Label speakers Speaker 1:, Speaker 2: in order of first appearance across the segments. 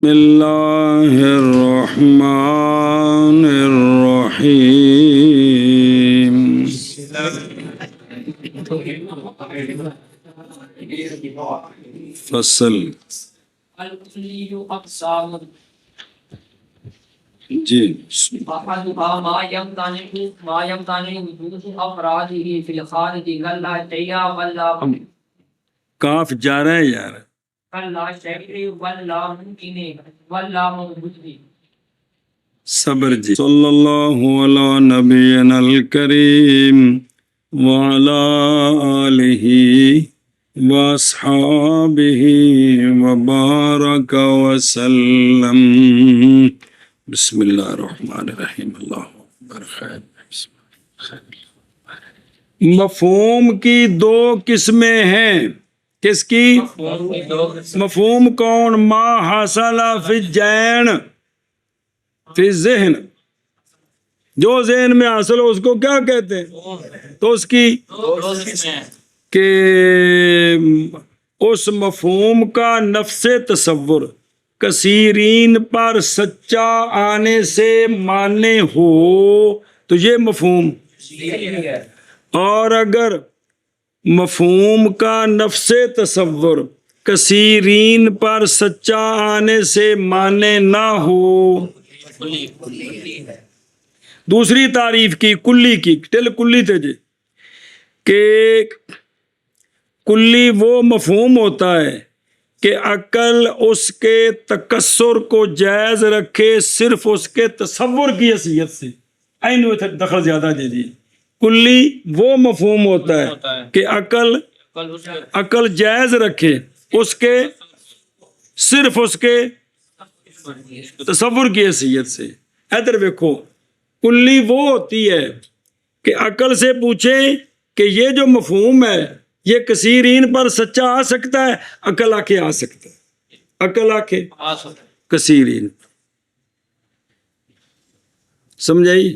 Speaker 1: بسم اللہ الرحمن الرحیم فصل جی
Speaker 2: أحدها ما يمتنع وجود أفراده في الخارج كلا الشيء ولا
Speaker 1: کاف جا رہا ہے یار
Speaker 2: كلا الشيء ولا ممكن ولا موجود.
Speaker 1: صبر جی صلی اللہ علی نبینا الکریم وعلی آلہ واصحابہ وبارک وسلم. بسم اللہ الرحمن الرحیم. اللہ اکبر. خیر. مفہوم کی دو قسمیں ہیں. کس کی؟ مفہوم کون؟ ما حاصل فی الذہن، فی ذہن، جو ذہن میں حاصل ہو اس کو کیا کہتے ہیں؟ تو اس کی کہ اس مفہوم کا نفس تصور کثیرین پر سچا آنے سے مانے ہو تو یہ مفہوم. اور اگر مفہوم کا نفس تصور کثیرین پر سچا آنے سے مانے نہ ہو. دوسری تعریف کی کلی کی ٹل کلی تھے جی کہ کلی وہ مفہوم ہوتا ہے کہ عقل اس کے تکسر کو جائز رکھے صرف اس کے تصور کی حیثیت سے. این دخل زیادہ دے دیے. کلی وہ مفہوم ہوتا ہے کہ عقل جائز رکھے اس کے صرف اس کے تصور کی حیثیت سے. ادھر دیکھو کلی وہ ہوتی ہے کہ عقل سے پوچھے کہ یہ جو مفہوم ہے یہ کثیرین پر سچا آ سکتا ہے. عقل آ کے آ سکتا ہے. عقل آ کے کثیرین سمجھائی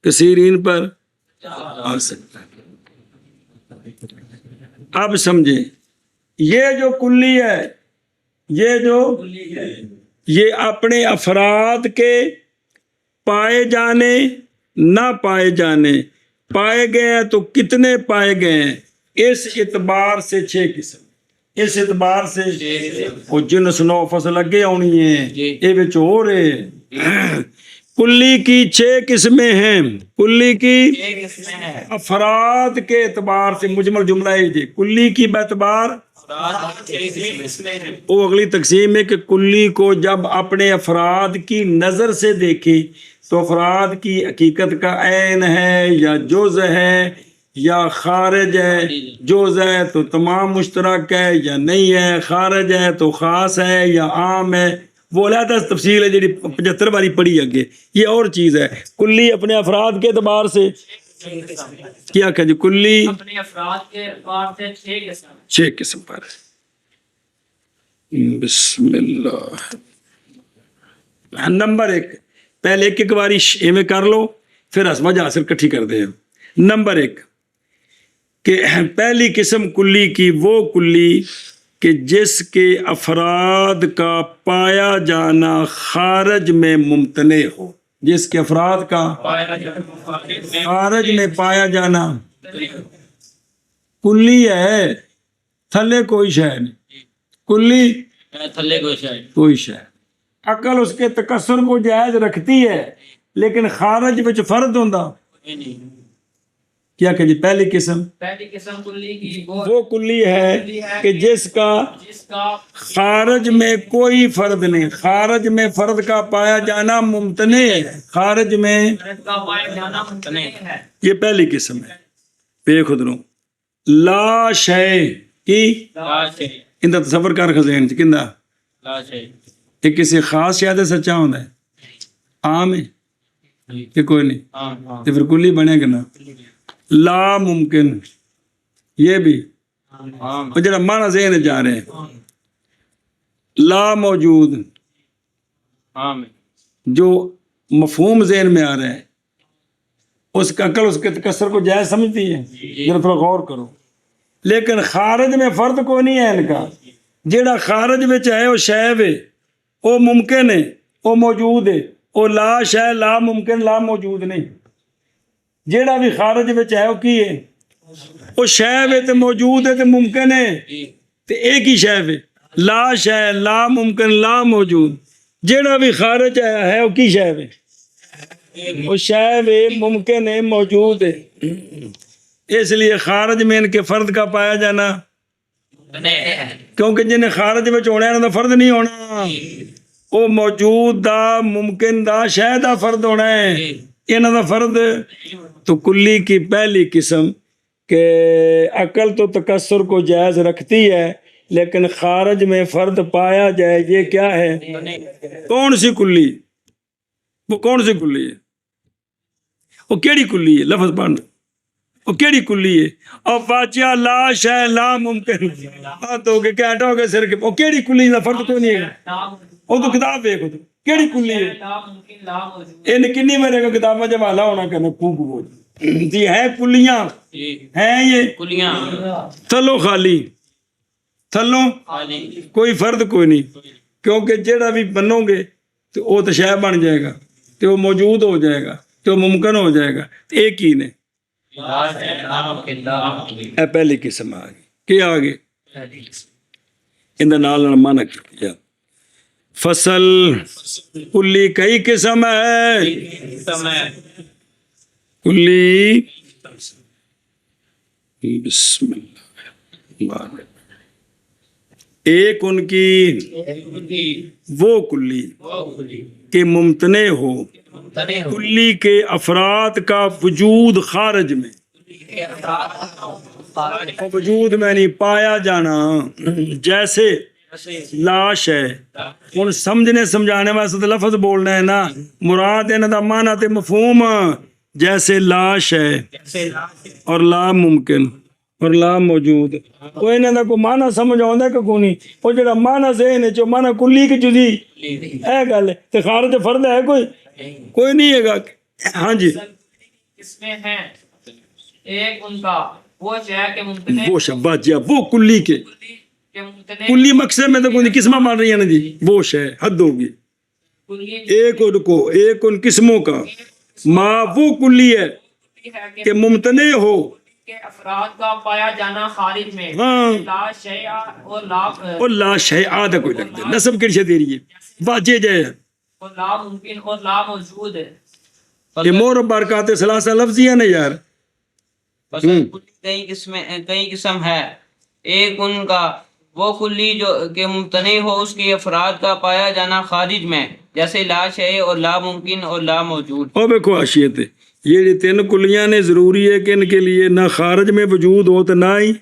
Speaker 1: کثیرین پر آ سکتا ہے. اب سمجھیں یہ جو کلی ہے یہ اپنے افراد کے پائے جانے نہ پائے جانے پائے گئے ہیں تو کتنے پائے گئے ہیں؟ اس اعتبار سے 6 قسم. اس اعتبار سے وہ جنس نو فصل اگے آنی ہے یہ وچ ہو رہے. کلی کی 6 قسمیں ہیں. کلی کی افراد کے اعتبار سے مجمل جملہ ہے جی. کلی کی باعتبار وہ اگلی تقسیم ہے کہ کلی کو جب اپنے افراد کی نظر سے دیکھے تو افراد کی حقیقت کا عین ہے یا جز ہے یا خارج ہے. جز ہے تو تمام مشترک ہے یا نہیں ہے، خارج ہے تو خاص ہے یا عام ہے. وہ علیحدہ تفصیل ہے جی 75 باری پڑھی اگے. یہ اور چیز ہے. کلی اپنے افراد کے اعتبار سے کیا کہ جی کلی
Speaker 2: اپنے افراد کے اعتبار سے
Speaker 1: 6 قسم پر ہے. بسم اللہ. نمبر 1 پہلے ایک باری میں کر لو پھر سمجھ حاصل کٹھی کر دیں. نمبر 1 کہ پہلی قسم کلی کی وہ کلی کہ جس کے افراد کا پایا جانا خارج میں ممتنع ہو. جس کے افراد کا خارج میں پایا جانا کلی ہے. تھلے کوئی شے نہیں. کلی
Speaker 2: تھلے
Speaker 1: کوئی شے. عقل اس کے تکسر کو جائز رکھتی ہے لیکن خارج وچ فرد ہوندا کیا کہ جی پہلی قسم
Speaker 2: کلی کی
Speaker 1: وہ کلی ہے کہ جس کا خارج میں کوئی فرد نہیں. خارج میں فرد کا پایا جانا ممتنع ہے. خارج میں یہ پہلی قسم ہے. بے خدروں لا شے کی اندر تصور کر خزین کندا یہ کسی خاص شاید سچا ہوتا ہے عام ہے کہ کوئی نہیں تو پھر کلی بنے گا نا. لا ممکن یہ بھی جڑا مانا ذہن جا رہے ہیں. لا موجود جو مفہوم ذہن میں آ رہا ہے اس کا عقل اس کے تکسر کو جائز سمجھتی ہے. ذرا تھوڑا غور کرو. لیکن خارج میں فرد کو نہیں ہے ان کا. جیڑا خارج وچ ہے وہ شے وے ਉਹ ਮੁਮਕਿਨ ਹੈ, ਉਹ ਮੌਜੂਦ ਹੈ। ਉਹ ਲਾ ਸ਼ੈ ਲਾ ਮੁਮਕਿਨ ਲਾ ਮੌਜੂਦ ਨਹੀਂ। ਜਿਹੜਾ ਵੀ ਖਾਰਜ ਵਿੱਚ ਹੈ ਉਹ ਕੀ ਹੈ? ਉਹ ਸ਼ੈ ਵੇ ਤੇ ਮੌਜੂਦ ਹੈ ਤੇ ਮੁਮਕਿਨ ਹੈ। ਤੇ ਇਹ ਕੀ ਸ਼ੈ ਵੇ? ਲਾ ਸ਼ੈ ਲਾ ਮੁਮਕਿਨ ਲਾ ਮੌਜੂਦ। ਜਿਹੜਾ ਵੀ ਖਾਰਜ ਹੈ ਉਹ ਕੀ ਸ਼ੈ ਵੇ? وہ شے ممکن ہے موجود ہے۔ اس لیے خارج میں ان کے فرد کا پایا جانا، کیونکہ جنہیں خارج میں ہونا ہے انہوں دا فرد نہیں ہونا، وہ موجود دا ممکن دا شے دا فرد ہونا ہے، انہوں دا فرد۔ تو کلی کی پہلی قسم کہ عقل تو تکسر کو جائز رکھتی ہے لیکن خارج میں فرد پایا جائے، یہ کیا ہے؟ کون سی کلی؟ وہ کون سی کلی ہے؟ وہ کیڑی کلی ہے؟ لفظ پڑھنا، وہ کیڑی کلی ہے؟ اور واقعہ لا شے لا ممکن ہاتھ ہو گئے کینٹا ہو گئے سر کے، وہ کیڑی کلی ہے؟ فرد کوئی نہیں ہے۔ وہ تو کتاب دیکھو تو کیڑی کلی ہے؟ ان کنی میرے کو کتاب میں جب حالہ ہونا کرنا خوب بول جی ہیں کلیاں ہیں، یہ کلیاں تھلو خالی، تھلو کوئی فرد کوئی نہیں، کیونکہ جیڑا بھی بنو گے تو وہ تو شے بن جائے گا، تو وہ موجود ہو جائے گا، تو ممکن ہو جائے گا۔ ایک ہی نے اے پہلی قسم آ گئی۔ کیا آگے اندر نال مانا کیا فصل کلی کئی قسم ہے، کلی بسم اللہ ایک ان کی وہ کلی کہ ممتنع ہو کلی کے افراد کا وجود خارج میں، وجود میں نہیں پایا جانا، جیسے لاش ہے۔ ہن سمجھنے سمجھانے واسطے لفظ بولنا ہے نا، مراد انہاں دا معنی تے مفہوم جیسے لاش ہے اور لا ممکن اور لا موجود۔ وہ انہاں دا کوئی معنی سمجھ آوندا کہ کوئی نہیں؟ وہ جڑا معنی ذہن ہے جو معنی کلی کی جزئی اے گل ہے، تے خارج فرد ہے کوئی نہیں ہے گا۔ ہاں جی
Speaker 2: اس میں ہے ایک ان کا وہ شے کہ ممکن
Speaker 1: وہ شبات جی وہ کلی کے کلی مقصد میں تو کوئی قسمہ مان رہی ہے نا جی، وہ شے حد ہوگی ایک ان کو ایک ان قسموں کا ما وہ کلی ہے کہ ممتنع ہو
Speaker 2: کہ افراد کا پایا جانا خارج میں،
Speaker 1: ہاں
Speaker 2: لا شیء
Speaker 1: اور لا شیء آدھا کوئی لگتا ہے، نصب کر دے رہی ہے واجہ جائے
Speaker 2: اور لا ممکن اور لا موجود ہے۔
Speaker 1: یہ مور برکات ثلاثہ لفظی ہے نا یار۔
Speaker 3: کئی قسم ہے، ایک ان کا وہ کلی جو کہ ممتنع ہو اس کے افراد کا پایا جانا خارج میں، جیسے لا شیء اور لا ممکن اور لا موجود۔
Speaker 1: اور دیکھو حیثیت ہے یہ تین کلیاں نے ضروری ہے کہ ان کے لیے نہ خارج میں وجود ہو تو نہ ہی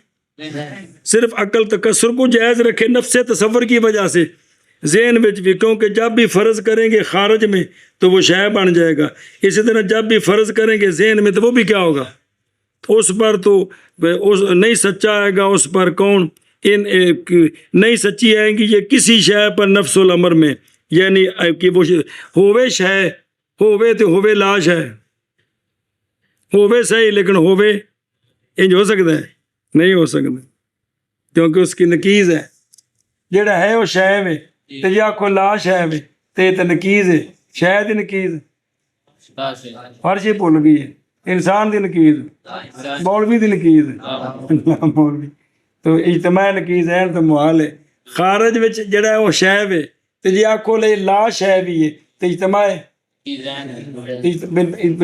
Speaker 1: صرف عقل تکسر کو جائز رکھے نفس تصور کی وجہ سے ذہن میں بھی، کیونکہ جب بھی فرض کریں گے خارج میں تو وہ شے بن جائے گا، اسی طرح جب بھی فرض کریں گے ذہن میں تو وہ بھی کیا ہوگا، اس پر تو نہیں سچا آئے گا، اس پر کون نہیں سچی آئیں گی یہ کسی شے پر نفس الامر میں، یعنی کہ وہ ہووے شے ہووے تو ہووے لاش ہے، ہووے صحیح لیکن ہووے انج ہو سکتا ہے نہیں ہو سکتا، کیونکہ اس کی نقیز ہے جڑا ہے وہ شے وے، تے جے آکھو لاش ہے وے تے نقیز ہے، شے دی نقیز ہر چیز بھول گئی ہے، انسان دی نقیز مولوی دی نقیز مولوی تو اجتماع نقیز ہے تو محال ہے۔ خارج وچ جڑا ہے وہ شے وے تے جے آکھو لے لاش ہے بھی ہے تے اجتماع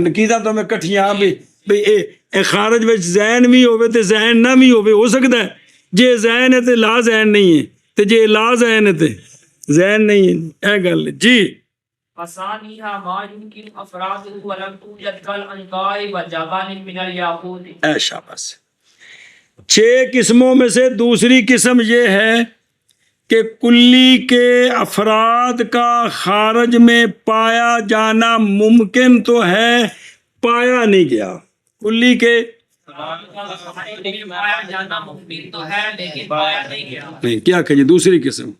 Speaker 1: نقیزاں تو میں کٹھیاں بھی اے خارج وچ ذہن بھی ہوے تے ذہن نہ بھی ہوے، ہو سکتا ہے جے ذہن ہے تے لا ذہن نہیں ہے، تے جے لا ذہن ہے تے ذہن نہیں ہے، اے گل جی۔
Speaker 2: فثانیہا ما یمکن افراد ولم توجد کالعنقاء والجبال من الیاقوت۔
Speaker 1: اے شاباش۔ 6 قسموں میں سے دوسری قسم یہ ہے کہ کلی کے افراد کا خارج میں پایا جانا ممکن تو ہے پایا نہیں گیا، کلی کے
Speaker 2: پایا جانا ممکن تو ہے لیکن پایا نہیں گیا۔
Speaker 1: نہیں کیا کہیے دوسری قسم؟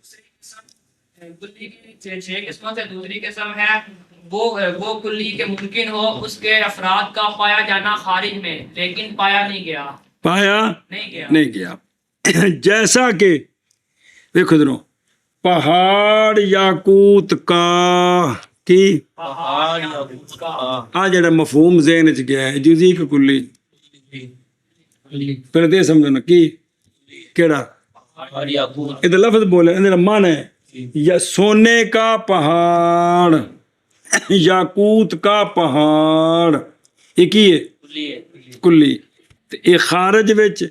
Speaker 2: کلی کی 6 قسموں سے دوسری قسم ہے وہ کلی کے ممکن ہو اس کے افراد کا پایا جانا خارج میں لیکن پایا نہیں گیا،
Speaker 1: پایا
Speaker 2: نہیں گیا۔
Speaker 1: نہیں گیا، جیسا کہ دیکھو ادھروں پہاڑ یاقوت کا کی
Speaker 3: پہاڑ یاقوت کا
Speaker 1: آ جڑا مفہوم ذہن وچ گیا ہے جزئی کہ کلی پھر دے سمجھنا کی کیڑا
Speaker 3: پہاڑ یاقوت
Speaker 1: یہ لفظ بولے اندر معنی ہے یا سونے کا پہاڑ یاقوت کا پہاڑ یہ کی ہے
Speaker 3: کلی ہے
Speaker 1: کلی تے یہ خارج وچ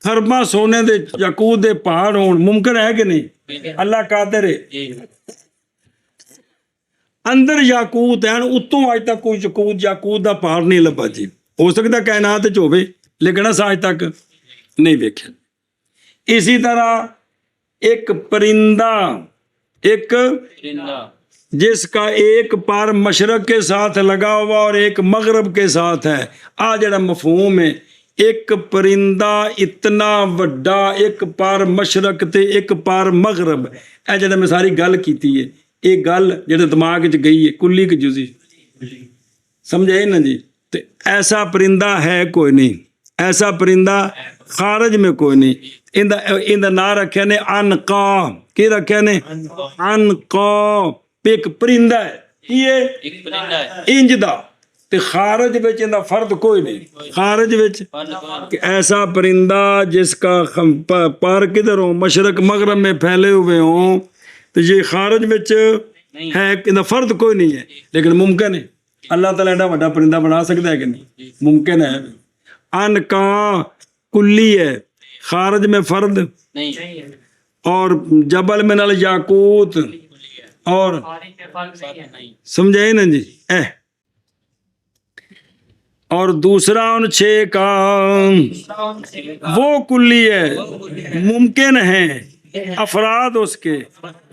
Speaker 1: خرباں سونے دے یاقوت دے پہاڑ ہون ممکن ہے کہ نہیں اللہ قادر ہے
Speaker 3: جی
Speaker 1: اندر یاقوت ہیں اتوں اج تک کوئی یاقوت دا پہاڑ نہیں لبا جی ہو سکتا کائنات وچ ہوے لیکن اس اج تک نہیں ویکھیا اسی طرح ایک پرندہ ایک
Speaker 3: پرندہ
Speaker 1: جس کا ایک پار مشرق کے ساتھ لگا ہوا اور ایک مغرب کے ساتھ ہے آ جڑا مفہوم ہے ایک پرندہ اتنا وڈا ایک پار مشرق تے ایک پار مغرب اے جڑا میں ساری گل کیتی ہے یہ گل جڑے دماغ وچ گئی ہے کلی کہ جزئی سمجھے نا جی تے ایسا پرندہ ہے کوئی نہیں ایسا پرندہ خارج میں کوئی نہیں ان نام رکھے نے عنقا کی رکھے نے عنقا ایک پرندہ ہے یہ
Speaker 3: ایک پرندہ ہے
Speaker 1: انج دا تے خارج وچ اندا فرد کوئی نہیں خارج وچ کہ ایسا پرندہ جس کا پر کدھر ہو مشرق مغرب میں پھیلے ہوئے ہوں تو یہ خارج وچ ہے اندا فرد کوئی نہیں ہے لیکن ممکن ہے اللہ تعالیٰ ایڈا بڑا پرندہ بنا سکتا ہے کہ نہیں ممکن ہے عنقا کلی ہے خارج میں فرد
Speaker 3: نہیں
Speaker 1: اور جبل من الیاقوت اور
Speaker 2: خارج میں فرق نہیں ہے
Speaker 1: سمجھے نا جی اور دوسرا ان 6 کا وہ کلی ہے ممکن ہے افراد اس کے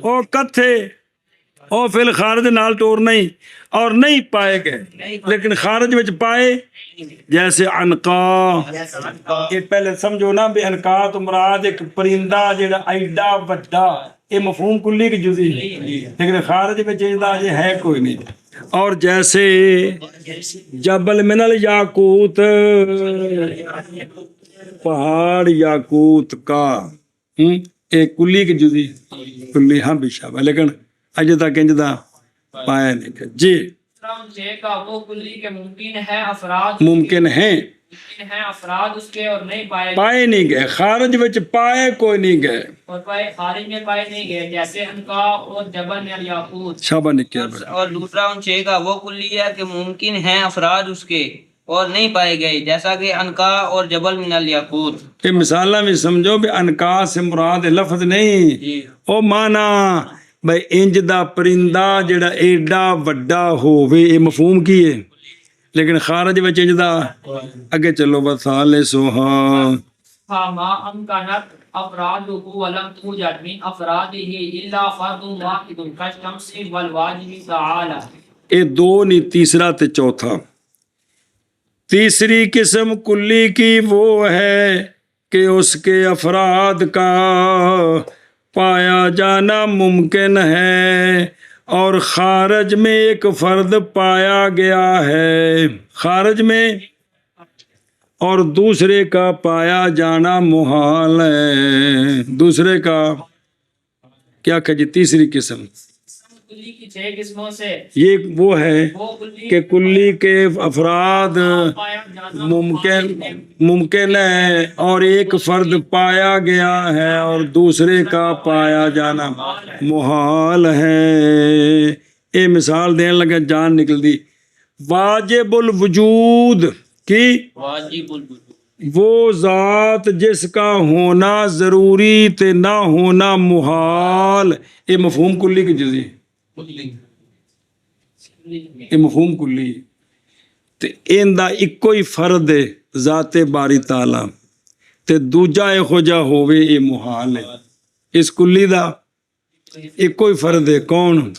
Speaker 1: او کتھے او فی الخارج نال ٹور نہیں اور نہیں پائے گئے لیکن خارج وچ پائے جیسے عنقا یہ پہلے سمجھو نا بھی عنقا تو مراد ایک پرندہ جڑا ایڈا وڈا یہ مفہوم کلی کی جزئی لیکن خارج وچ یہ ہے کوئی نہیں اور جیسے جبل من الیاقوت پہاڑ یاقوت کا ایک کلی کی جزئی کلی ہاں بھی شابہ لیکن اجے تک انج دا پایا نہیں کہ جی
Speaker 2: کا وہ کلی کے ممکن ہے افراد
Speaker 1: ممکن ہیں
Speaker 2: افراد اس کے اور نہیں پائے
Speaker 1: پائے نہیں گئے خارج وچ پائے کوئی نہیں گئے
Speaker 2: اور پائے خارج میں پائے نہیں گئے جیسے عنقا اور جبل من الیاقوت
Speaker 1: شابہ نے کیا
Speaker 3: اور دوسرا ان 6 کا وہ کلی ہے کہ ممکن ہیں افراد اس کے اور نہیں پائے گئے جیسا کہ عنقا اور جبل من الیاقوت
Speaker 1: کہ مثالہ میں سمجھو بھی عنقا سے مراد لفظ نہیں او مانا بھائی انج دا پرندہ جڑا ایڈا وڈا ہووے یہ مفہوم کی ہے لیکن خارج وچ انج دا اگے چلو بس حال سوہاں
Speaker 2: ما امکانت افراد ولم توجد من افراده الا فرد واحد كالشمس والواجب تعالى
Speaker 1: یہ دو نہیں تیسرا تے چوتھا تیسری قسم کلی کی وہ ہے کہ اس کے افراد کا پایا جانا ممکن ہے اور خارج میں ایک فرد پایا گیا ہے خارج میں اور دوسرے کا پایا جانا محال ہے دوسرے کا کیا کہ جی تیسری قسم
Speaker 2: کلی کی 6 قسموں سے
Speaker 1: یہ وہ ہے
Speaker 2: وہ کلی
Speaker 1: کہ کلی کے افراد
Speaker 2: پایا جانا
Speaker 1: ممکن ہے اور ایک فرد پایا گیا ہے اور دوسرے کا پایا جانا محال ہے یہ مثال دین لگا جان نکل دی واجب الوجود کی
Speaker 3: واجب الوجود
Speaker 1: وہ ذات جس کا ہونا ضروری تے نہ ہونا محال یہ مفہوم کلی کی جزئی یہ مفہوم کلی تے این دا ایکو ہی فرد ہے ذات باری تعالی تے دوجا ایہو جا ہووے یہ محال ہے اس کلی دا ایکو ہی فرد ہے کون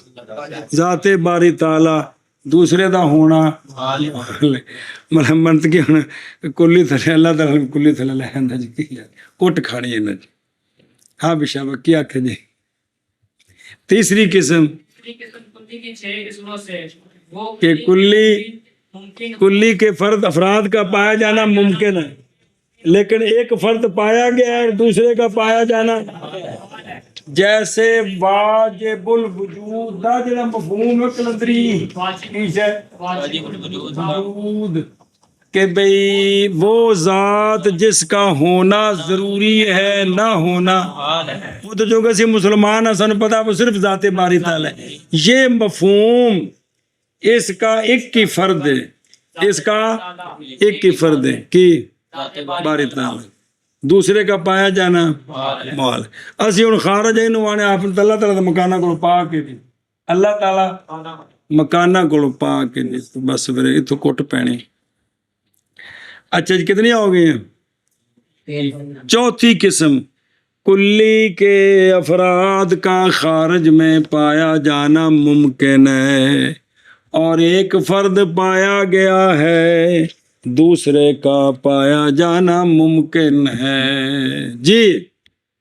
Speaker 1: ذات باری تعالی دوسرے دا ہونا منت کی ہوں کلی تھلے اللہ تعالی کلی تھلے لے آندا جی کی کٹ کھانی ہے نا جی ہاں بشابہ کیا کہ جی تیسری قسم
Speaker 2: کلی کی 6 قسموں سے وہ
Speaker 1: کہ
Speaker 2: ممکن
Speaker 1: کلی کے فرد افراد کا پایا جانا ممکن ہے لیکن ایک فرد پایا گیا ہے اور دوسرے کا پایا جانا جیسے واجب الوجود دا جڑا مفہوم ہے کلندری کیش ہے وجود کہ بھئی وہ ذات جس کا ہونا ضروری ہے نہ ہونا وہ تو جو کسی مسلمان ہے سن پتا وہ صرف ذات باری تعالی ہے. یہ مفہوم اس کا ایک ہی فرد ہے, اس کا ایک ہی فرد ہے کہ باری تعالی, دوسرے کا پایا جانا مال. اسی ہن خارج ہے نو آنے آپ اللہ تعالی دے مکانہ کو پا کے دی, اللہ تعالی مکانہ کو پا کے دی, بس پھر اتو کٹ پینی. اچھا جی کتنی ہو گئی ہیں؟ چوتھی قسم کلی کے افراد کا خارج میں پایا جانا ممکن ہے اور ایک فرد پایا گیا ہے, دوسرے کا پایا جانا ممکن ہے. جی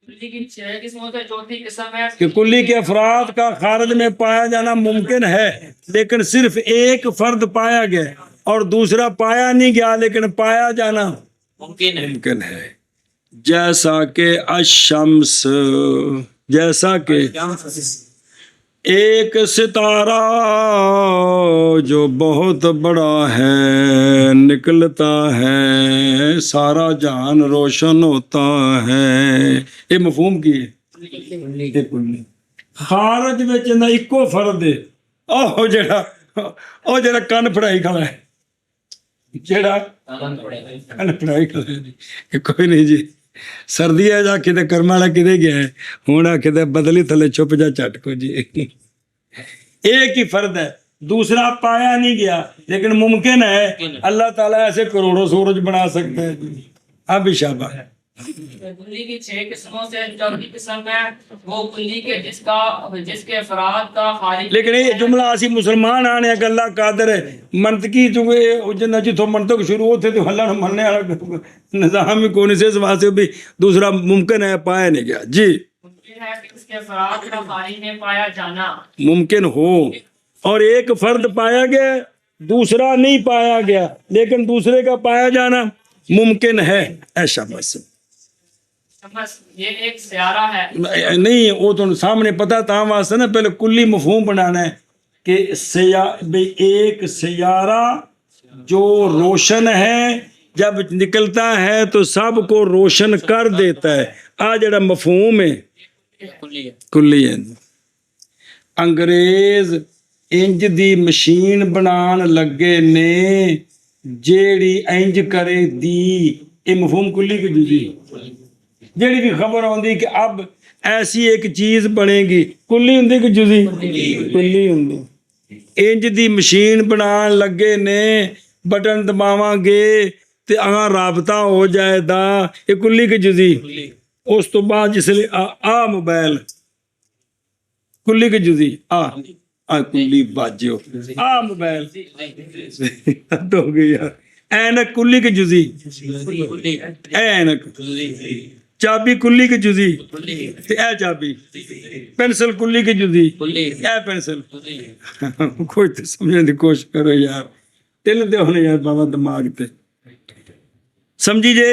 Speaker 2: کلی کی 6 قسموں سے چوتھی قسم ہے
Speaker 1: کہ کلی کے افراد کا خارج میں پایا جانا ممکن ہے لیکن صرف ایک فرد پایا گیا اور دوسرا پایا نہیں گیا لیکن پایا جانا ممکن ہے. جیسا کہ الشمس, جیسا کہ ایک ستارہ جو بہت بڑا ہے نکلتا ہے سارا جہان روشن ہوتا ہے. یہ مفہوم کی ہے خارج وچ نہ اکو فرد ہے او جڑا کن پڑھائی کھڑا ہے, جڑا کن پڑھائی کھڑا ہے کہ کوئی نہیں جی سردی ہے جا کتے کرم والا کدے گیا ہے ہونا کتے بدلی تھلے چھپ جا چٹ کو جی. ایک ہی فرد ہے دوسرا پایا نہیں گیا لیکن ممکن ہے اللہ تعالیٰ ایسے کروڑوں سورج بنا سکتے ہیں. اب شابہ ہے
Speaker 2: کلی کی 6 قسموں سے چوتھی قسم ہے وہ کلی کے جس کے افراد کا خارج.
Speaker 1: لیکن یہ جملہ اسی مسلمان آنے کہ اللہ قادر ہے منطقی تو جتوں منطق شروع ہوتے تو اللہ مننے والا نظام ہی کون سے اس واسطے بھی دوسرا ممکن ہے پایا نہیں گیا. جی
Speaker 2: ممکن ہے کہ اس کے افراد کا خارج میں پایا جانا
Speaker 1: ممکن ہو اور ایک فرد پایا گیا دوسرا نہیں پایا گیا لیکن دوسرے کا پایا جانا ممکن ہے. ایسا بس
Speaker 2: یہ ایک سیارہ ہے
Speaker 1: نہیں وہ تو سامنے پتہ تھا واسطے نا پہلے کلی مفہوم بنانا ہے کہ ایک سیارہ جو روشن ہے جب نکلتا ہے تو سب کو روشن کر دیتا ہے. آ جڑا مفہوم ہے کلی ہے. انگریز انج دی مشین بنان لگے نے جیڑی انج کرے دی, یہ مفہوم کلی کی جزی. جیڑی بھی خبر ہوندی کہ اب ایسی ایک چیز بنے گی کلی ہوندی کہ جزی کلی ہوندی. انج دی مشین بنان لگے نے بٹن دباواں گے تے اگاں رابطہ ہو جائے دا, یہ کلی کی جزی. اس تو بعد جس لئے آ موبائل کلی کی جزی آ کلی باجیو آ موبائل حد ہو گئی یار. اینک کلی کی جزی اینک, چابی کلی کی جزی اے چابی, پینسل کلی کی جزی اے پینسل. کوئی تو سمجھنے دی کوشش کرو یار, تل دے ہونے یار بابا دماغ تے سمجھی جے.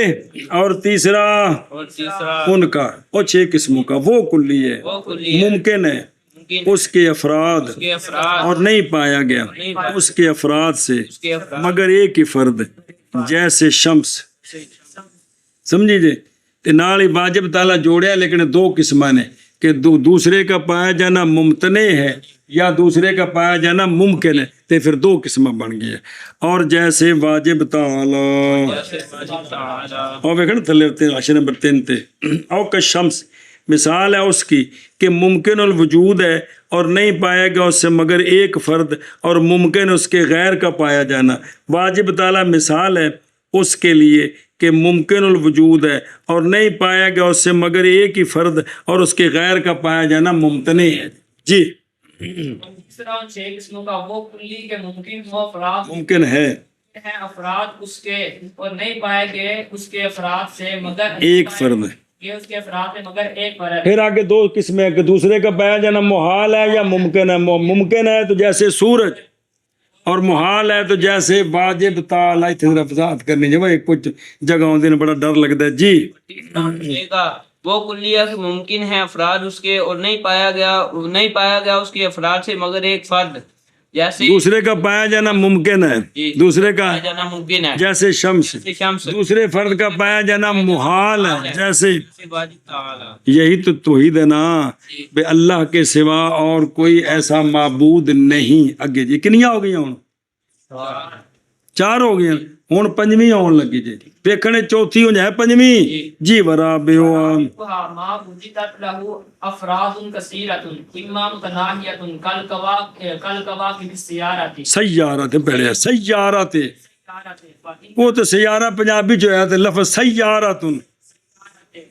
Speaker 1: اور تیسرا ان کا اور 6 قسموں کا وہ کلی ہے ممکن ہے اس کے افراد اور نہیں پایا گیا اس کے افراد سے مگر ایک ہی فرد جیسے شمس. سمجھی جے تے نال ہی واجب تعالیٰ جوڑیا لیکن 2 قسمیں نے کہ دوسرے کا پایا جانا ممتنع ہے یا دوسرے کا پایا جانا ممکن ہے تے پھر 2 قسمیں بن گئی. اور جیسے واجب تعالیٰ اور ویکھن تھلے راشن نمبر 3 تے او کا شمس مثال ہے اس کی کہ ممکن الوجود ہے اور نہیں پایا گیا اس سے مگر ایک فرد اور ممکن اس کے غیر کا پایا جانا. واجب تعالیٰ مثال ہے اس کے لیے کہ ممکن الوجود ہے اور نہیں پایا گیا اس سے مگر ایک ہی فرد اور اس کے غیر کا پایا جانا ممتنع ہے. جی
Speaker 2: تیسرا 6 قسموں کا وہ کلی کے ممکن ہو افراد
Speaker 1: ممکن ہے
Speaker 2: افراد اس کے اور نہیں پائے گئے اس کے افراد سے مگر
Speaker 1: ایک فرد.
Speaker 2: یہ اس کے افراد سے مگر ایک فرد.
Speaker 1: پھر آگے 2 قسمیں کہ دوسرے کا پایا جانا محال ہے یا ممکن ہے. ممکن ہے تو جیسے سورج اور محال ہے تو جیسے واجب تعالیٰ اتنے وضاحت کرنی ہے بھائی کچھ جگہوں دن بڑا ڈر لگتا ہے. جی
Speaker 3: وہ کلیہ ممکن ہے افراد اس کے اور نہیں پایا گیا اس کے افراد سے مگر ایک فرد، جیسے
Speaker 1: دوسرے کا پایا جانا ممکن ہے،
Speaker 3: جی،
Speaker 1: دوسرے کا
Speaker 3: پایا جانا ممکن ہے،
Speaker 1: جیسے شمس،
Speaker 3: جیسے شمس،
Speaker 1: دوسرے فرد کا پایا جانا محال ہے، جیسے
Speaker 3: جیسے واجب تعالی۔
Speaker 1: یہی تو توحید ہے نا، بے اللہ کے سوا اور کوئی ایسا معبود نہیں۔ اگے جی کنیاں ہو گئی ہوں؟ 4 ہو گئی، ہوں 5ویں آن لگی جی، دیکھنے چوتھی ہو جائے 5ویں جی ورا بیوان
Speaker 2: ما وجدت له افراد كثيرة اما متناهية كالكواكب السيارة
Speaker 1: سیارت پڑھیا، سیارت وہ تو سیارہ پنجابی جو ہے تو لفظ سیارت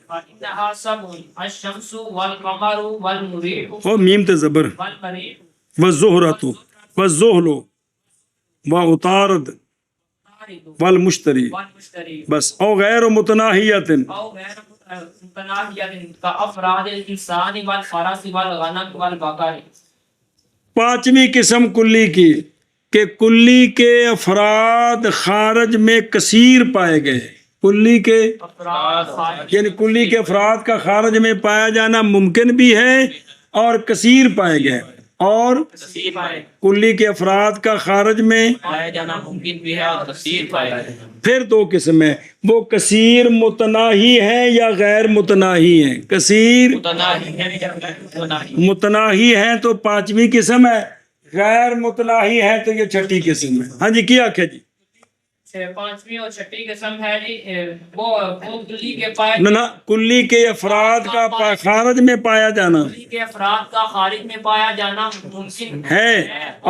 Speaker 2: فإنها سبع الشمس والقمر والمريح
Speaker 1: وہ میم تے زبر
Speaker 2: والمريح
Speaker 1: والزہرت والزہل وعطارد والمشتری
Speaker 2: والمشتري
Speaker 1: بس او غیر متناہیت
Speaker 2: أو غير متناهية كأفراد الإنسان والفرس والغنم والبقر۔
Speaker 1: 5ویں قسم کلی کی کہ کلی کے افراد خارج میں کثیر پائے گئے، کلی کے
Speaker 2: افراد خارج
Speaker 1: یعنی کلی کے افراد کا خارج میں پایا جانا ممکن بھی ہے اور کثیر پائے گئے، اور
Speaker 2: کثیر پائے
Speaker 1: کلی کے افراد کا خارج میں
Speaker 3: پایا جانا ممکن بھی ہے اور کثیر پایا جانا۔
Speaker 1: پھر 2 قسم ہے، وہ کثیر متناہی ہے یا غیر متناہی ہے؟ کثیر
Speaker 3: متناہی ہے یا غیر متناہی؟
Speaker 1: متناہی ہے تو 5ویں قسم ہے، غیر متناہی ہے تو یہ 6ٹھی قسم ہے۔ ہاں جی کیا آکھے جی؟
Speaker 2: 5ویں اور 6ٹھی قسم ہے جی وہ کلی کے پائے
Speaker 1: نہ کلی کے افراد کا خارج میں پایا جانا
Speaker 2: کلی کے افراد کا خارج میں پایا جانا ممکن
Speaker 1: ہے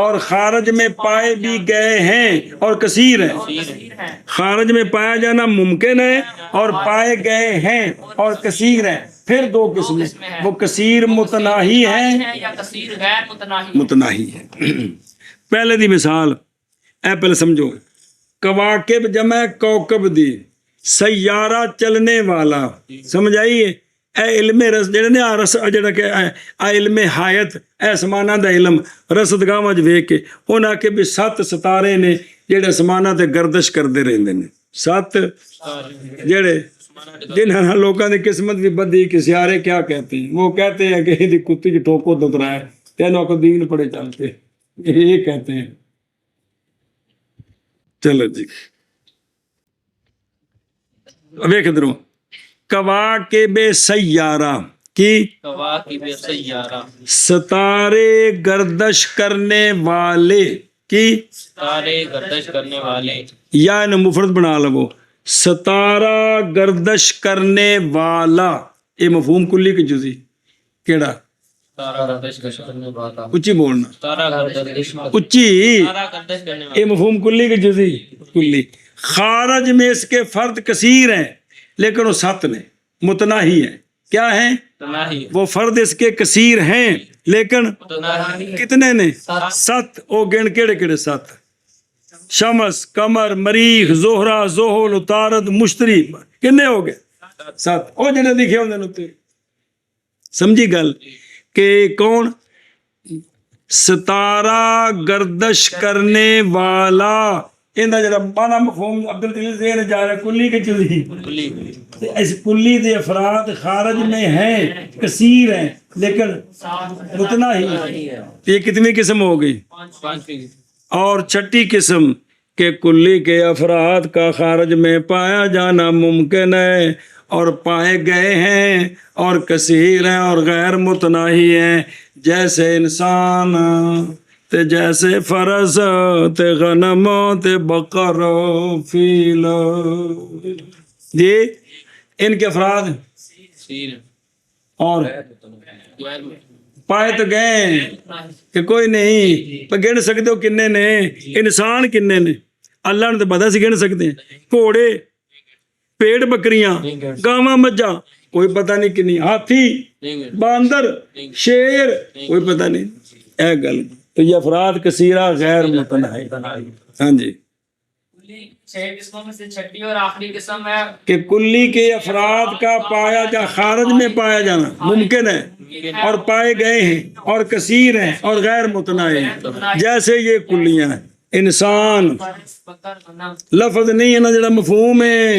Speaker 1: اور خارج میں پائے بھی گئے ہیں اور کثیر ہے۔
Speaker 2: کثیر ہے۔
Speaker 1: خارج میں پایا جانا ممکن ہے اور پائے گئے ہیں اور کثیر ہے۔ پھر 2 قسم ہیں، وہ کثیر متناہی ہے
Speaker 2: یا کثیر غیر متناہی۔
Speaker 1: متناہی ہے۔ پہلے دی مثال اے پہلے سمجھو، کواکب جمع کوکب دی، سیارہ چلنے والا، سمجھ آئیے؟ اے علم رس جڑے نے رس جڑا کہ اے علم حایت اے اسمانہ دا علم رصدگاہ وچ ویکھ کے انہاں کہ بھی 7 ستارے نے جڑے اسمانہ تے گردش کردے رہندے نے، 7 جڑے جنہاں نال لوکاں دی قسمت بھی بدی کہ سیارے کیا کہتے ہیں، وہ کہتے ہیں کہ دی کتی کی ٹھوکو دترا ہے تینوں کو دین پڑے چلتے، یہ کہتے ہیں۔ چلو جی ویکھ ادھروں، کواکب سیارہ کی
Speaker 3: کواکب سیارہ،
Speaker 1: ستارے گردش کرنے والے کی،
Speaker 3: ستارے گردش کرنے والے،
Speaker 1: یا انہیں مفرد بنا لو، ستارہ گردش کرنے والا، یہ مفہوم کلی کی جزی کیڑا؟
Speaker 3: ستارہ گردش کرنے والا،
Speaker 1: اچھی بولنا،
Speaker 3: ستارہ گردش
Speaker 1: اچھی،
Speaker 3: کرنے والا،
Speaker 1: یہ مفہوم کلی کی جزی کلی۔ خارج میں اس کے فرد کثیر ہیں لیکن وہ 7 نے، متناہی ہیں، کیا ہیں؟
Speaker 3: متناہی،
Speaker 1: وہ فرد اس کے کثیر ہیں لیکن
Speaker 3: متناہی،
Speaker 1: کتنے نے؟ 7۔ او گن کیڑے کیڑے 7؟ شمس، قمر، مریخ، زہرہ، زحل، عطارد، مشتری، کنے ہو گئے؟ 7۔ او جنے لکھے ہوندے نے تے سمجھی گل کہ کون؟ ستارہ گردش کرنے والا، اندا جڑا مانا مفہوم عبدالجلیل ذہن جا رہا ہے کلی کے چلی،
Speaker 3: کلی،
Speaker 1: اس کلی دے افراد خارج میں ہیں، کثیر ہیں لیکن متناہی ہیں۔ یہ کتنی قسم ہو گئی؟
Speaker 3: 5ویں،
Speaker 1: اور 6ٹھی قسم کہ کلی کے افراد کا خارج میں پایا جانا ممکن ہے اور پائے گئے ہیں اور کثیر ہیں اور غیر متناہی ہیں، جیسے انسان تے جیسے فرس تے غنم تے بقر فیل، جی ان کے افراد
Speaker 3: سیر،
Speaker 1: اور
Speaker 3: غیر
Speaker 1: پائے تو گئے ہیں کہ کوئی نہیں، پر گن سکتے ہو کنے نے؟ انسان کنے نے؟ اللہ نے تو پتا سی گن سکتے ہیں، گھوڑے، پیڑ، بکریاں، گاواں، مجھاں، کوئی پتہ نہیں کنی، ہاتھی، باندر، شیر، کوئی پتہ نہیں، اے گل تو یہ افراد کثیرہ غیر متناہی۔ ہاں جی
Speaker 2: 6 قسموں میں سے 6ٹھی اور آخری قسم ہے
Speaker 1: کہ کلی کے افراد کا پایا جا خارج میں پایا جانا ممکن ہے اور پائے گئے ہیں اور کثیر ہیں اور غیر متناہی ہیں، جیسے یہ کلیاں ہیں۔ انسان
Speaker 2: فرس، بکر، غنم،
Speaker 1: لفظ نہیں ہے نا جڑا مفہوم ہے،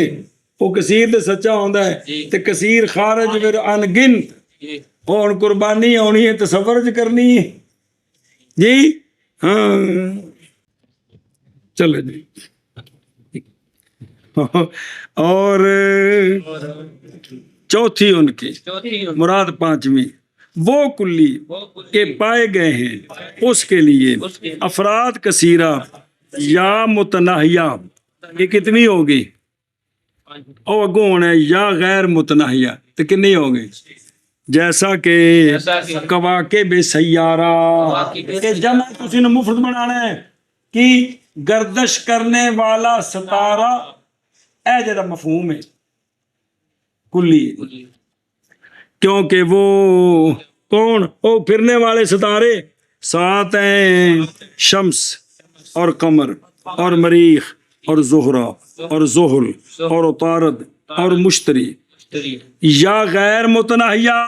Speaker 1: ਉਹ ਕਸੀਰ ਤੇ ਸੱਚਾ ਹੁੰਦਾ ਹੈ ਤੇ ਕਸੀਰ ਖਾਰਜ ਫਿਰ ਅਣਗਿਣਤ।
Speaker 3: جی
Speaker 1: ਹੁਣ ਕੁਰਬਾਨੀ ਆਉਣੀ ਹੈ ਤਸੱਵਰ ਚ ਕਰਨੀ ਹੈ ਜੀ। ਹਾਂ ਚਲੋ ਜੀ। اور چوتھی ان کی
Speaker 3: چوتھی
Speaker 1: مراد پانچویں وہ کلی کے پائے گئے ہیں اس کے لیے افراد کثیرہ یا متناہیہ، یہ کتنی ہوگی؟ او اگوں ہونا ہے یا غیر متناہیہ، تو کتنی ہوگی؟ جیسا کہ کواکب سیارہ، کہ جمع کسی نے مفرد بنانا ہے کہ گردش کرنے والا ستارہ، اے جڑا مفہوم ہے کلی، کیونکہ وہ کون؟ وہ پھرنے والے ستارے 7 ہیں، شمس اور قمر اور مریخ اور زہرہ اور زحل اور عطارد اور مشتری، یا غیر متناہیہ،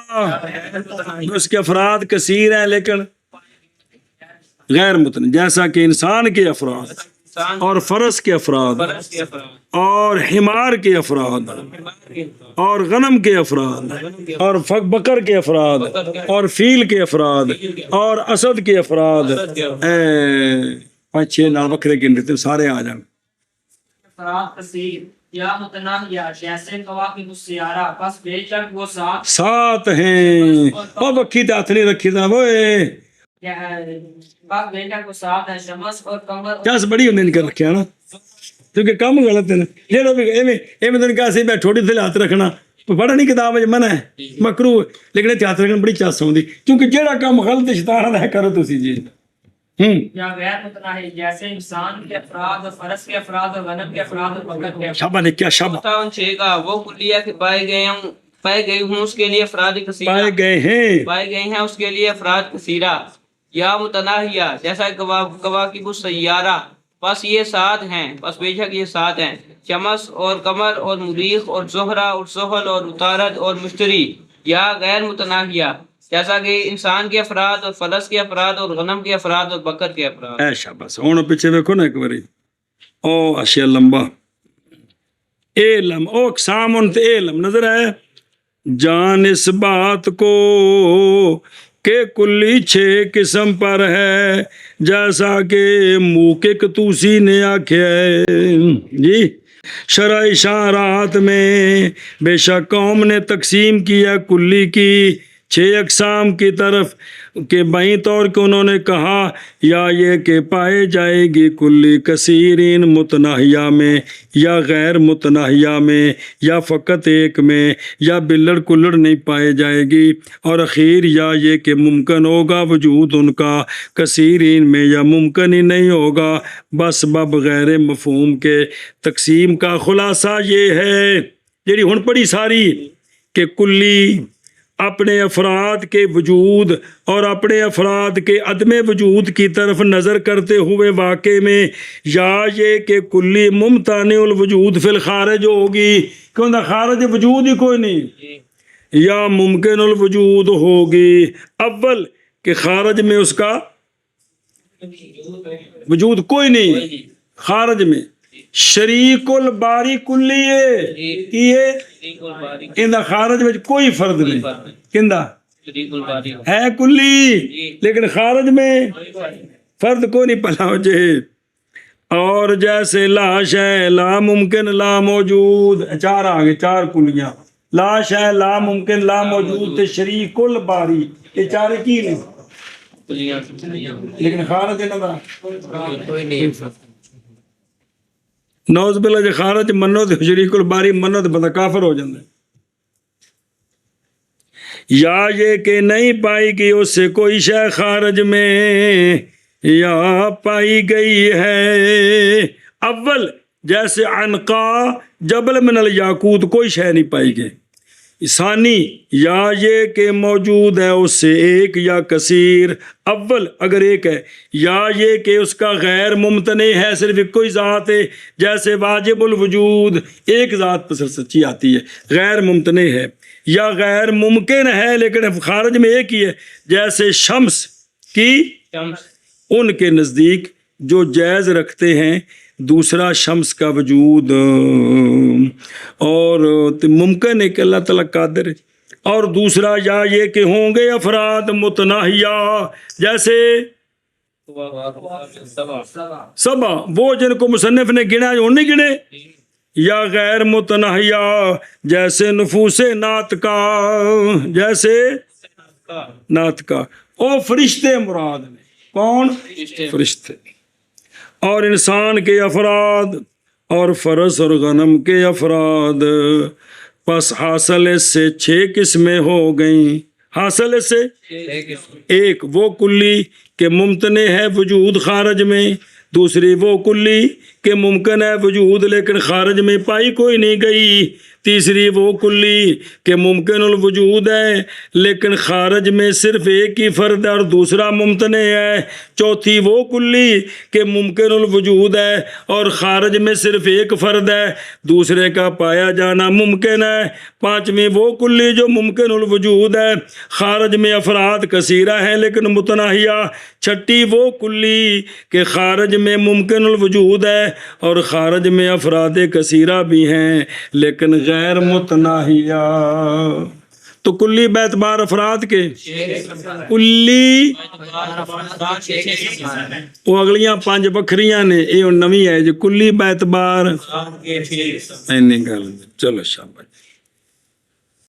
Speaker 1: اس کے افراد کثیر ہیں لیکن غیر متناہیہ، جیسا کہ انسان کے افراد اور فرس کے افراد اور حمار کے افراد اور غنم کے افراد اور بکر کے افراد اور فیل کے افراد اور اسد کے افراد، 5-6 نام بکرے کے لیتے سارے آ جائیں۔
Speaker 2: افراد کثیر یا متناہیہ جیسے کواکب السیارہ، بس بے شک وہ
Speaker 1: 7 ہیں۔ او بکھی تے ہاتھ نہیں رکھی تھا وہ
Speaker 2: بس بے شک وہ 7 ہیں، شمس اور قمر۔
Speaker 1: چاس بڑی ہونے نہیں کر رکھیا نا، کیونکہ کم غلط ہے نا، جیڑا بھی ایویں تو کہا سی میں ٹھوڑی تھلے ہاتھ رکھنا پڑھا نہیں کتاب ہے منع ہے مکروہ ہے، لیکن اتنے ہاتھ رکھنا بڑی چاس ہوندی، کیونکہ جیڑا کام غلط شیطان ہے کرو تسی جی۔
Speaker 2: یا غیر متناہی جیسے انسان کے افراد اور فرس کے افراد اور غنم کے افراد اور بکر کے افراد۔
Speaker 1: شابہ نے کیا شابہ
Speaker 3: 57 کا وہ کلیہ کے پائے گئے ہوں اس کے لیے افراد کثیرہ،
Speaker 1: پائے گئے ہیں
Speaker 3: اس کے لیے افراد کثیرہ یا متناہیہ جیسا کواکب السیارہ، بس یہ 7 ہیں، بس بے شک یہ 7 ہیں، شمس اور قمر اور مریخ اور زہرہ اور زحل اور عطارد اور مشتری، یا غیر متناہیہ جیسا کہ انسان کے افراد اور فلس کے افراد اور غنم کے افراد اور بکر کے افراد۔
Speaker 1: اے شاباش، ہن پیچھے دیکھو نا ایک باری، او اشیاء لمبا علم، او اقسام تے علم نظر ہے جان اس بات کو کہ کلی 6 قسم پر ہے، جیسا کہ موقع توسی نے آکھیا ہے جی۔ شرع اشارات میں بے شک قوم نے تقسیم کیا کلی کی 6 اقسام کی طرف، کہ بائیں طور کہ انہوں نے کہا یا یہ کہ پائے جائے گی کلی کثیرین متناہیہ میں یا غیر متناہیہ میں یا فقط ایک میں یا بلڑ کلڑ نہیں پائے جائے گی، اور اخیر یا یہ کہ ممکن ہوگا وجود ان کا کثیرین میں یا ممکن ہی نہیں ہوگا، بس بب غیر مفہوم کے تقسیم کا خلاصہ یہ ہے جیڑی ہن پڑھی ساری کہ کلی اپنے افراد کے وجود اور اپنے افراد کے عدم وجود کی طرف نظر کرتے ہوئے واقع میں، یا یہ کہ کلی ممتنع الوجود فی الخارج ہوگی، کیونکہ خارج وجود ہی کوئی نہیں، یا ممکن الوجود ہوگی، اول کہ خارج میں اس کا وجود کوئی نہیں، خارج میں شریک الباری کلی ہے، اندہ خارج میں کوئی فرد نہیں، کندہ ہے کلی لیکن خارج میں فرد کو نہیں پلا ہو جائے۔ اور جیسے لا شے لا ممکن لا موجود، 4 آگے 4 کلیاں، لا شے لا ممکن لا موجود تے شریک الباری، یہ 4 کی نہیں لیکن خارج نہ دا نوز باللہ جے خارج منو تے شریک الباری منو تے بندہ کافر ہو جاندے۔ یا یہ کہ نہیں پائی گئی اس سے کوئی شے خارج میں یا پائی گئی ہے، اول جیسے عنقا جبل من الیاقوت کوئی شے نہیں پائی گئی، ثانی یا یہ کہ موجود ہے اس سے ایک یا کثیر، اول اگر ایک ہے، یا یہ کہ اس کا غیر ممتنع ہے صرف کوئی ذات ہے، جیسے واجب الوجود ایک ذات پر سچی آتی ہے غیر ممتنع ہے، یا غیر ممکن ہے لیکن خارج میں ایک ہی ہے، جیسے شمس کی ان کے نزدیک جو جائز رکھتے ہیں دوسرا شمس کا وجود، اور ممکن ہے کہ اللہ تعالیٰ قادر ہے، اور دوسرا یا یہ کہ ہوں گے افراد متناہیہ، جیسے سبا وہ جن کو مصنف نے گنا جو نہیں گنے، یا غیر متناہیہ جیسے نفوس نعت کا، جیسے نعت کا، اور فرشتے مراد میں کون؟ فرشتے، اور انسان کے افراد، اور فرس اور غنم کے افراد، پس حاصل اس سے 6 قسمیں ہو گئیں، حاصل اس سے ایک وہ کلی کہ ممتنع ہے وجود خارج میں، دوسری وہ کلی کہ ممکن ہے وجود لیکن خارج میں پائی کوئی نہیں گئی، تیسری وہ کلی کہ ممکن الوجود ہے لیکن خارج میں صرف ایک ہی فرد ہے اور دوسرا ممتنع ہے، چوتھی وہ کلی کہ ممکن الوجود ہے اور خارج میں صرف ایک فرد ہے، دوسرے کا پایا جانا ممکن ہے، پانچویں وہ کلی جو ممکن الوجود ہے، خارج میں افراد کثیرہ ہیں لیکن متناہیہ، چھٹی وہ کلی کہ خارج میں ممکن الوجود ہے اور خارج میں افراد کثیرہ بھی ہیں لیکن غیر متناہیہ۔ تو کلی بیعتبار افراد کے، کلی وہ اگلیاں 5 بکھریاں نے، یہ نویں ہے جو کلی بیعتبار، چلو شاباش۔